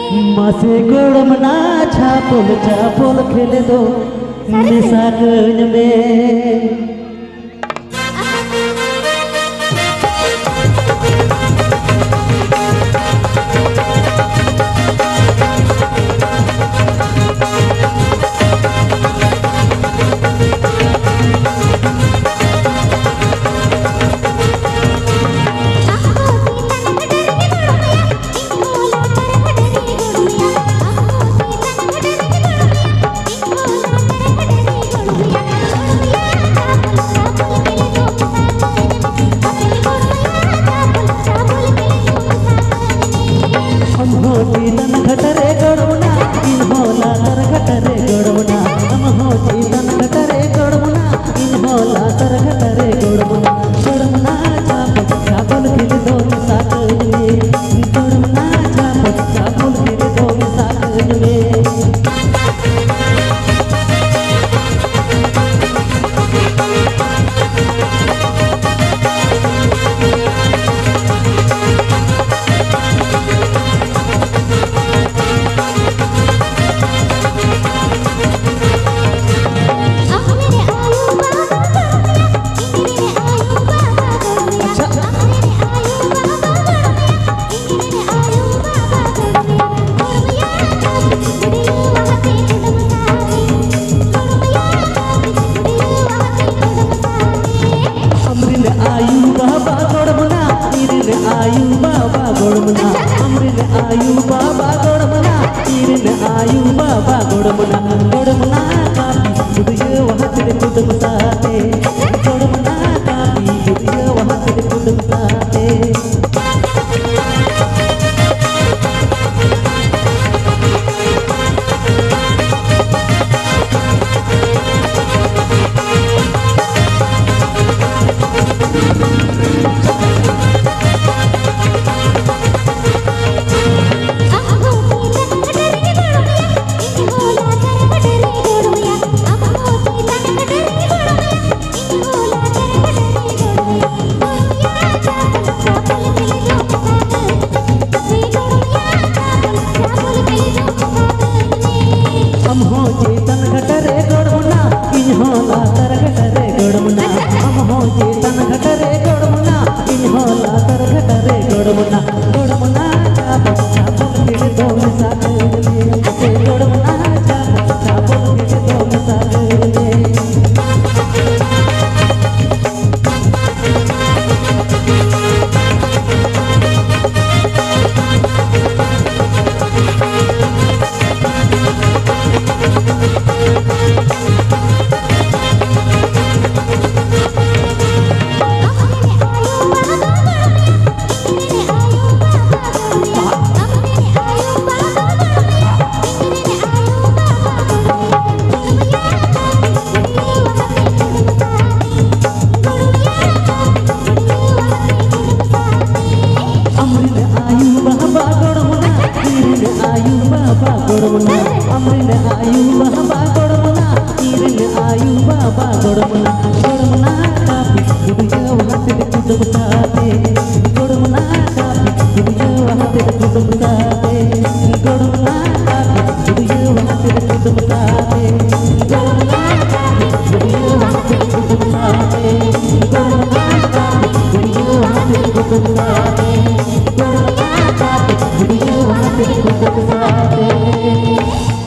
masih golem na capol capol khele do nisakun me घटरे गड़मुना इन होला तर घटरे गड़मुना हम हो चीतन घटरे गड़मुना इन होला तर घटरे गड़मुना गड़मुना चापल चापल खिल दो साकन में गड़मुना चापल चापल खिल दो साकन में आयु बाबा गोड़मना अमृत आयु बाबा गोड़मना तीरन आयु बाबा गोड़मना गोड़मना कापी बुदियो वहाँ तेरे कुदम साथे गोड़मना कापी बुदियो वहाँ तेरे कुदम साथे चेतन घटरे गड़मुना इन होला तर घटरे गड़मुना हम हो चेतन घटरे गड़मुना इन होला तर घटरे गड़मुना गड़मुना चापल चापल खिल दो साकन में गड़मुना चापल चापल खिल दो साकन में गोड़मुना अमृत आयु बाबा गोड़मुना तीरन आयु बाबा गोड़मुना गोड़मुना कापी बुदियो वहाँ तेरे कुदम साथे गोड़मुना कापी बुदियो वहाँ तेरे कुदम साथे गोड़मुना कापी बुदियो वहाँ तेरे कुदम साथे गोड़मुना कापी बुदियो वहाँ तेरे कुदम साथे गोड़मुना कापी बुदियो वहाँ तेरे कुदम साथे गोड़मुना कापी बुदियो वहाँ तेरे कुदम साथे